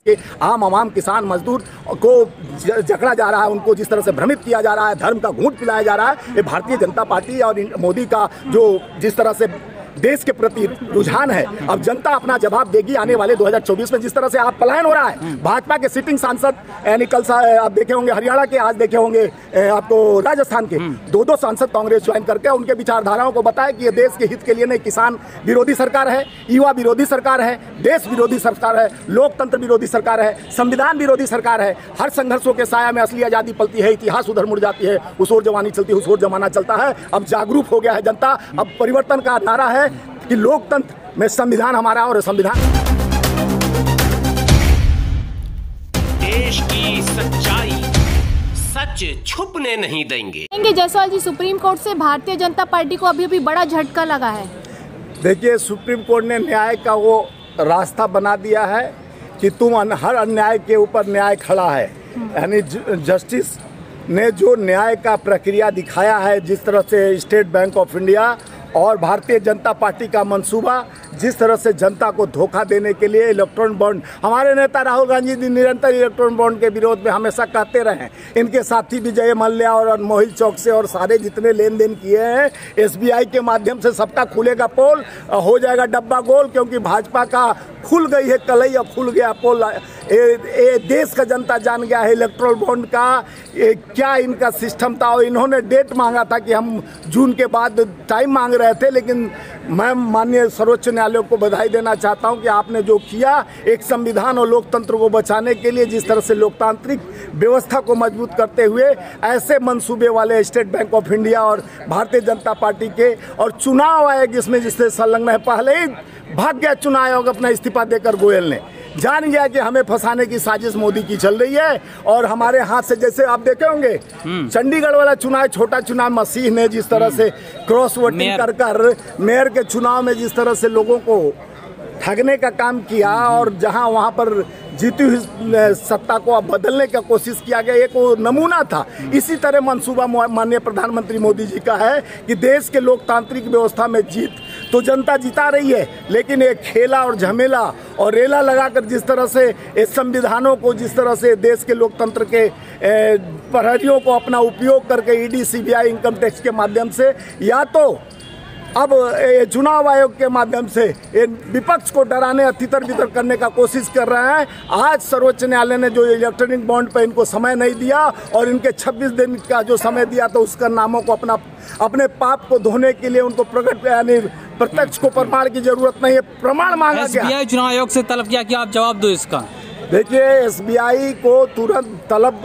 कि आम आवाम किसान मजदूर को जकड़ा जा रहा है, उनको जिस तरह से भ्रमित किया जा रहा है, धर्म का घूंट पिलाया जा रहा है, ये भारतीय जनता पार्टी और मोदी का जो जिस तरह से देश के प्रति रुझान है, अब जनता अपना जवाब देगी आने वाले 2024 में। जिस तरह से आप पलायन हो रहा है, भाजपा के सिटिंग सांसद यानी कल आप देखे होंगे हरियाणा के, आज देखे होंगे आपको राजस्थान के, दो सांसद कांग्रेस ज्वाइन करके उनके विचारधाराओं को बताया कि ये देश के हित के लिए नहीं, किसान विरोधी सरकार है, युवा विरोधी सरकार है, देश विरोधी सरकार है, लोकतंत्र विरोधी सरकार है, संविधान विरोधी सरकार है। हर संघर्षों के साया में असली आजादी पलती है, इतिहास उधर मुड़ जाती है, उस ओर जवानी चलती है, उस ओर जमाना चलता है। अब जागरूक हो गया है जनता, अब परिवर्तन का नारा है कि लोकतंत्र में संविधान हमारा और संविधान देश की सच्चाई सच छुपने नहीं देंगे। जायसवाल जी, सुप्रीम कोर्ट से भारतीय जनता पार्टी को अभी बड़ा झटका लगा है। देखिए, सुप्रीम कोर्ट ने न्याय का वो रास्ता बना दिया है कि तुम हर अन्याय के ऊपर न्याय खड़ा है, यानी जस्टिस ने जो न्याय का प्रक्रिया दिखाया है, जिस तरह से स्टेट बैंक ऑफ इंडिया और भारतीय जनता पार्टी का मंसूबा, जिस तरह से जनता को धोखा देने के लिए इलेक्ट्रॉनिक बॉन्ड, हमारे नेता राहुल गांधी जी निरंतर इलेक्ट्रॉनिक बॉन्ड के विरोध में हमेशा कहते रहे। इनके साथी विजय मल्ल्या और मोहित चौक से और सारे जितने लेन देन किए हैं, एसबीआई के माध्यम से सबका खुलेगा पोल, हो जाएगा डब्बा गोल, क्योंकि भाजपा का खुल गई है कलई और खुल गया पोल। देश का जनता जान गया है इलेक्ट्रॉनिक बॉन्ड का क्या इनका सिस्टम था। और इन्होंने डेट मांगा था कि हम जून के बाद टाइम मांग रहे थे, लेकिन मैं माननीय सर्वोच्च न्यायालय को बधाई देना चाहता हूं कि आपने जो किया, एक संविधान और लोकतंत्र को बचाने के लिए जिस तरह से लोकतांत्रिक व्यवस्था को मजबूत करते हुए ऐसे मंसूबे वाले स्टेट बैंक ऑफ इंडिया और भारतीय जनता पार्टी के, और चुनाव आयोग इसमें जिससे संलग्न है, पहले ही भाग गया चुनाव आयोग अपना इस्तीफा देकर। गोयल ने जान गया कि हमें फंसाने की साजिश मोदी की चल रही है और हमारे हाथ से, जैसे आप देखे होंगे चंडीगढ़ वाला चुनाव, छोटा चुनाव, मसीह ने जिस तरह से क्रॉस वोटिंग कर मेयर के चुनाव में जिस तरह से लोगों को ठगने का काम किया और जहां वहां पर जीती हुई सत्ता को अब बदलने का कोशिश किया गया, एक वो नमूना था। इसी तरह मंसूबा माननीय प्रधानमंत्री मोदी जी का है कि देश के लोकतांत्रिक व्यवस्था में जीत तो जनता जिता रही है, लेकिन एक खेला और झमेला और रेला लगाकर जिस तरह से इस संविधानों को, जिस तरह से देश के लोकतंत्र के प्रहरियों को अपना उपयोग करके ईडी, सीबीआई, इनकम टैक्स के माध्यम से, या तो अब चुनाव आयोग के माध्यम से विपक्ष को डराने, तितर बितर करने का कोशिश कर रहे हैं। आज सर्वोच्च न्यायालय ने जो इलेक्ट्रॉनिक बॉन्ड पर इनको समय नहीं दिया और इनके 26 दिन का जो समय दिया, तो उसका नामों को अपने पाप को धोने के लिए उनको प्रकट, यानी प्रत्यक्ष को प्रमाण की जरूरत नहीं है, प्रमाण मांगा गया। एसबीआई चुनाव आयोग से तलब किया कि आप जवाब दो इसका। देखिए, एसबीआई को तुरंत तलब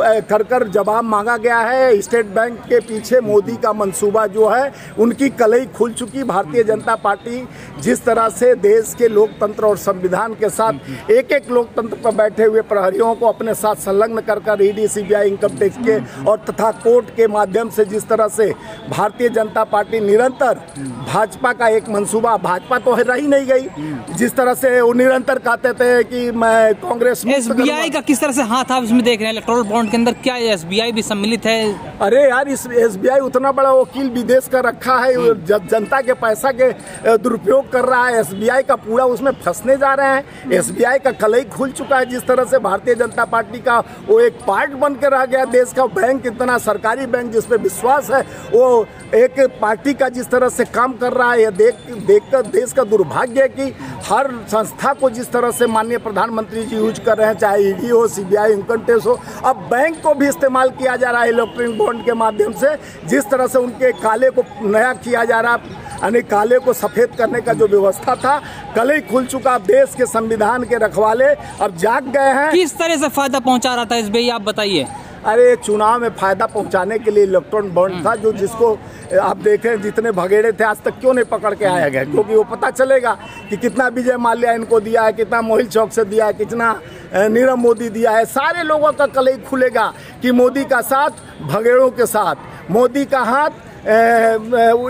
कर जवाब मांगा गया है। स्टेट बैंक के पीछे मोदी का मंसूबा जो है, उनकी कलई खुल चुकी। भारतीय जनता पार्टी जिस तरह से देश के लोकतंत्र और संविधान के साथ एक एक लोकतंत्र पर बैठे हुए प्रहरियों को अपने साथ संलग्न कर ईडी, सीबीआई, इनकम टैक्स के और तथा कोर्ट के माध्यम से जिस तरह से भारतीय जनता पार्टी निरंतर भाजपा का एक मंसूबा, भाजपा तो रह ही नहीं गई, जिस तरह से वो निरंतर कहते थे कि मैं कांग्रेस। एसबीआई का किस तरह से हाथ आप इसमें देख रहे हैं इलेक्टोरल बॉन्ड के अंदर, क्या एसबीआई भी सम्मिलित है? अरे यार, इस एसबीआई उतना बड़ा वकील विदेश का रखा है, जनता के पैसा के दुरुपयोग कर रहा है, एसबीआई का पूरा उसमें फंसने जा रहे हैं। एसबीआई का कलई खुल चुका है। जिस तरह से भारतीय जनता पार्टी का वो एक पार्ट बन के रह गया, देश का बैंक, इतना सरकारी बैंक जिसपे विश्वास है, वो एक पार्टी का जिस तरह से काम कर रहा है, यह देखकर देश का दुर्भाग्य है कि हर संस्था को जिस तरह से माननीय प्रधानमंत्री जी यूज कर रहे हैं, चाहे ईडी हो, सीबीआई, इनकम टैक्स हो, अब बैंक को भी इस्तेमाल किया जा रहा है इलेक्ट्रॉनिक बॉन्ड के माध्यम से। जिस तरह से उनके काले को नया किया जा रहा, यानी काले को सफेद करने का जो व्यवस्था था, कल ही खुल चुका। देश के संविधान के रखवाले अब जाग गए हैं। किस तरह से फायदा पहुंचा रहा था एसबीआई, आप बताइए। अरे, चुनाव में फायदा पहुंचाने के लिए इलेक्ट्रॉनिक बॉन्ड था, जो जिसको आप देखें जितने भगेड़े थे आज तक क्यों नहीं पकड़ के आया गया, क्योंकि वो पता चलेगा कि कितना विजय माल्या इनको दिया है, कितना मोहित चौक से दिया है, कितना नीरव मोदी दिया है। सारे लोगों का कलई खुलेगा कि मोदी का साथ भगेड़ों के साथ, मोदी का हाथ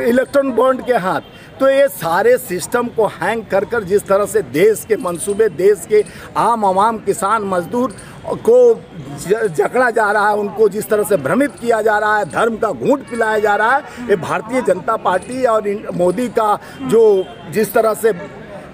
इलेक्ट्रॉनिक बॉन्ड के हाथ। तो ये सारे सिस्टम को हैंग कर जिस तरह से देश के मंसूबे, देश के आम आवाम, किसान मजदूर को जकड़ा जा रहा है, उनको जिस तरह से भ्रमित किया जा रहा है, धर्म का घूंट पिलाया जा रहा है, ये भारतीय जनता पार्टी और मोदी का जो जिस तरह से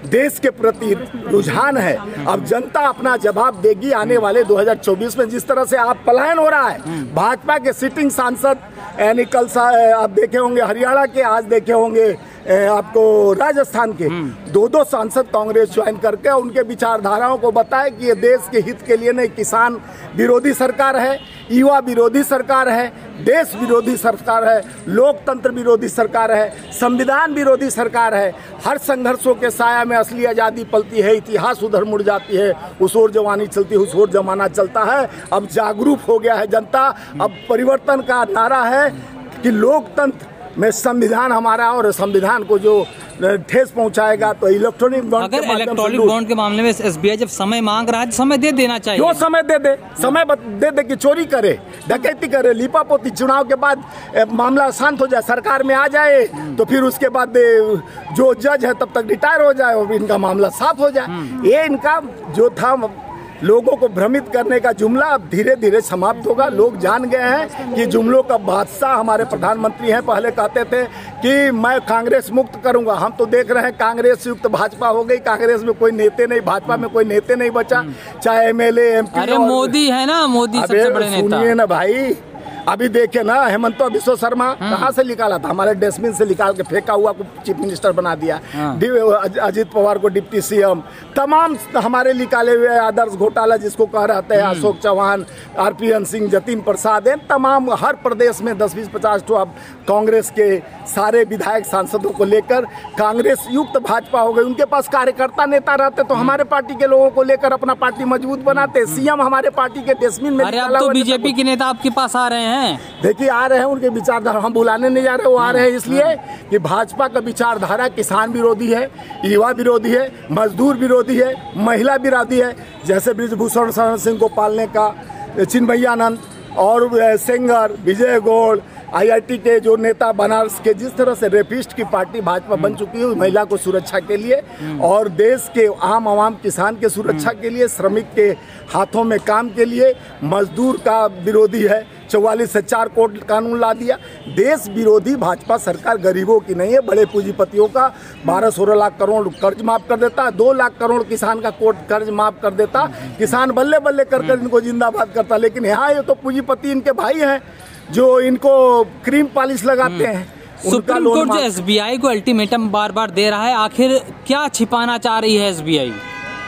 देश के प्रति रुझान है। अब जनता अपना जवाब देगी आने वाले 2024 में। जिस तरह से आप पलायन हो रहा है भाजपा के सिटिंग सांसद, यानी कल आप देखे होंगे हरियाणा के, आज देखे होंगे आपको राजस्थान के, दो सांसद कांग्रेस ज्वाइन करके उनके विचारधाराओं को बताए कि ये देश के हित के लिए नहीं, किसान विरोधी सरकार है, युवा विरोधी सरकार है, देश विरोधी सरकार है, लोकतंत्र विरोधी सरकार है, संविधान विरोधी सरकार है। हर संघर्षों के साया में असली आज़ादी पलती है, इतिहास उधर मुड़ जाती है, उस ओर जवानी चलती है, उस ओर जमाना चलता है। अब जागरूक हो गया है जनता। अब परिवर्तन का नारा है कि लोकतंत्र में संविधान हमारा, और संविधान को जो ठेस पहुंचाएगा तो इलेक्ट्रॉनिक बॉन्ड अगर इलेक्ट्रॉनिक बॉन्ड के मामले में एसबीआई जब समय मांग रहा है तो समय दे देना चाहिए। क्यों समय दे दे? समय दे दे कि चोरी करे, डकैती करे, लीपापोती, चुनाव के बाद मामला शांत हो जाए, सरकार में आ जाए, तो फिर उसके बाद जो जज है तब तक रिटायर हो जाए और इनका मामला साफ हो जाए। ये इनका जो था लोगों को भ्रमित करने का जुमला अब धीरे धीरे समाप्त होगा। लोग जान गए हैं कि जुमलों का बादशाह हमारे प्रधानमंत्री हैं। पहले कहते थे कि मैं कांग्रेस मुक्त करूंगा, हम तो देख रहे हैं कांग्रेस युक्त भाजपा हो गई। कांग्रेस में कोई नेता नहीं, भाजपा में कोई नेता नहीं बचा, चाहे एमएलए एमपी। अरे मोदी है ना, मोदी सबसे बड़े नेता। सुनिए ना भाई, अभी देखे ना हेमंत बिश्व शर्मा कहाँ से निकाला था, हमारे डस्टबिन से निकाल के फेंका हुआ को चीफ मिनिस्टर बना दिया। अजित पवार को डिप्टी सीएम, तमाम हमारे निकाले हुए आदर्श घोटाला जिसको कह रहते हैं, अशोक चौहान, आरपीएन सिंह, जतिन प्रसाद, तमाम हर प्रदेश में 20-50 तो अब कांग्रेस के सारे विधायक सांसदों को लेकर कांग्रेस युक्त भाजपा हो गई। उनके पास कार्यकर्ता नेता रहते तो हमारे पार्टी के लोगों को लेकर अपना पार्टी मजबूत बनाते। सीएम हमारे पार्टी के डस्टबिन में। अरे अब तो बीजेपी के नेता आपके पास आ रहे हैं। देखिए आ रहे हैं, उनके विचारधारा हम बुलाने नहीं जा रहे, वो आ रहे हैं इसलिए कि भाजपा का विचारधारा किसान विरोधी है, युवा विरोधी है, मजदूर विरोधी है, महिला विरोधी है। जैसे ब्रिजभूषण शरण सिंह को पालने का चिन्मयानंद और सेंगर, विजय गौड़, आईआईटी के जो नेता बनारस के, जिस तरह से रेपिस्ट की पार्टी भाजपा बन चुकी है महिला को सुरक्षा के लिए और देश के आम आवाम किसान के सुरक्षा के लिए, श्रमिक के हाथों में काम के लिए, मजदूर का विरोधी है। 44 से 4 कोड कानून ला दिया। देश विरोधी भाजपा सरकार गरीबों की नहीं है, बड़े पूंजीपतियों का 12-16 लाख करोड़ कर्ज माफ कर देता, 2 लाख करोड़ किसान का कर्ज माफ कर देता, किसान बल्ले बल्ले कर इनको जिंदाबाद करता। लेकिन यहाँ ये तो पूंजीपति इनके भाई हैं जो इनको क्रीम पॉलिश लगाते हैं। सुप्रीम कोर्ट जो एसबीआई को अल्टीमेटम बार बार दे रहा है, आखिर क्या छिपाना चाह रही है एसबीआई?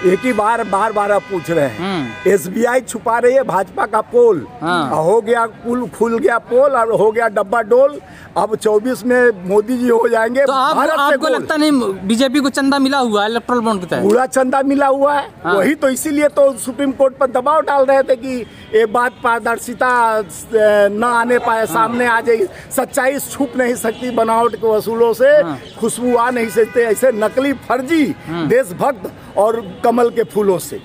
एक ही बार आप पूछ रहे हैं। एसबीआई छुपा रही है भाजपा का पोल। हो गया पुल, खुल गया पोल और हो गया डब्बा डोल। अब 24 में मोदी जी हो जाएंगे। तो आपको लगता नहीं बीजेपी को चंदा मिला हुआ है इलेक्ट्रल बॉन्ड के तहत? पूरा चंदा मिला हुआ है। वही तो इसीलिए तो सुप्रीम कोर्ट पर दबाव डाल रहे थे कि ये बात पारदर्शिता न आने पाए, सामने आ जाए। सच्चाई छुप नहीं सकती बनावट के वसूलों से, खुशबू आ नहीं सकते ऐसे नकली फर्जी देशभक्त और कमल के फूलों से।